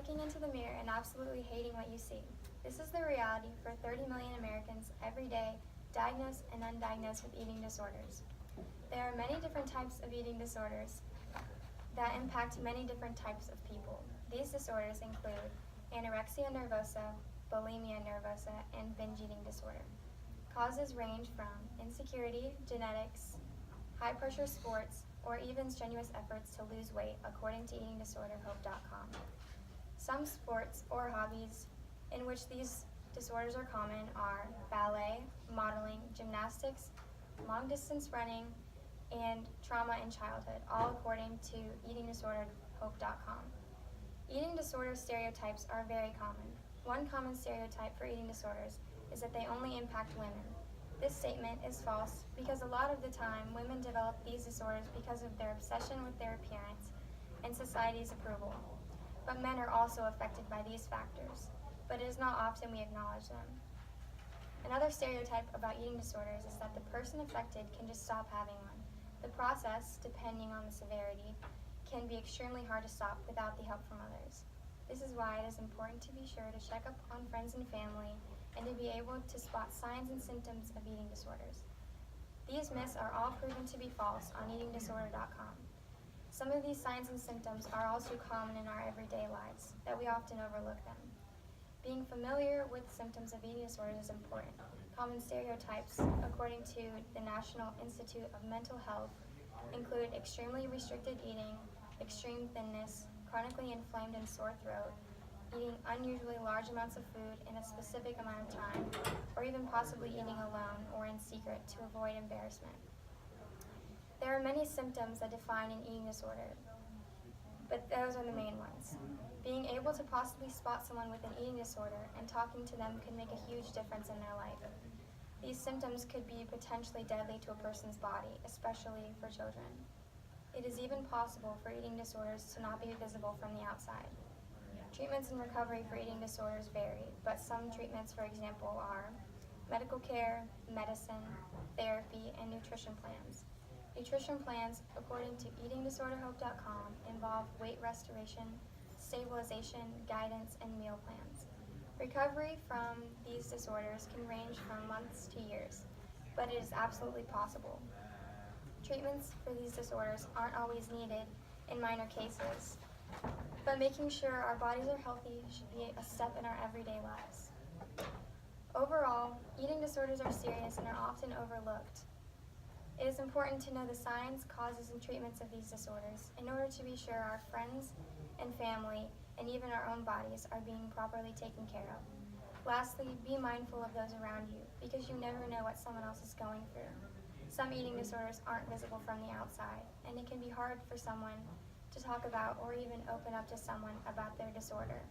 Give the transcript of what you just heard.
looking into the mirror and absolutely hating what you see. This is the reality for 30 million Americans every day, diagnosed and undiagnosed with eating disorders. There are many different types of eating disorders that impact many different types of people. These disorders include anorexia nervosa, bulimia nervosa, and binge eating disorder. Causes range from insecurity, genetics, high-pressure sports, or even strenuous efforts to lose weight, according to eatingdisorderhope.com. Some sports or hobbies in which these disorders are common are ballet, modeling, gymnastics, long-distance running, and trauma in childhood, all according to eatingdisorderhope.com. Eating disorder stereotypes are very common. One common stereotype for eating disorders is that they only impact women. This statement is false because a lot of the time women develop these disorders because of their obsession with their appearance and society's approval. But men are also affected by these factors, but it is not often we acknowledge them. Another stereotype about eating disorders is that the person affected can just stop having one. The process, depending on the severity, can be extremely hard to stop without the help from others. This is why it is important to be sure to check up on friends and family and to be able to spot signs and symptoms of eating disorders. These myths are all proven to be false on eatingdisorder.com. Some of these signs and symptoms are all too common in our everyday lives that we often overlook them. Being familiar with symptoms of eating disorders is important. Common stereotypes, according to the National Institute of Mental Health, include extremely restricted eating, extreme thinness, chronically inflamed and sore throat, eating unusually large amounts of food in a specific amount of time, or even possibly eating alone or in secret to avoid embarrassment. There are many symptoms that define an eating disorder, but those are the main ones. Being able to possibly spot someone with an eating disorder and talking to them can make a huge difference in their life. These symptoms could be potentially deadly to a person's body, especially for children. It is even possible for eating disorders to not be visible from the outside. Treatments and recovery for eating disorders vary, but some treatments, for example, are medical care, medicine, therapy, and nutrition plans. Nutrition plans, according to eatingdisorderhope.com, involve weight restoration, stabilization, guidance, and meal plans. Recovery from these disorders can range from months to years, but it is absolutely possible. Treatments for these disorders aren't always needed in minor cases, but making sure our bodies are healthy should be a step in our everyday lives. Overall, eating disorders are serious and are often overlooked. It is important to know the signs, causes, and treatments of these disorders in order to be sure our friends and family, and even our own bodies, are being properly taken care of. Lastly, be mindful of those around you, because you never know what someone else is going through. Some eating disorders aren't visible from the outside, and it can be hard for someone to talk about or even open up to someone about their disorder.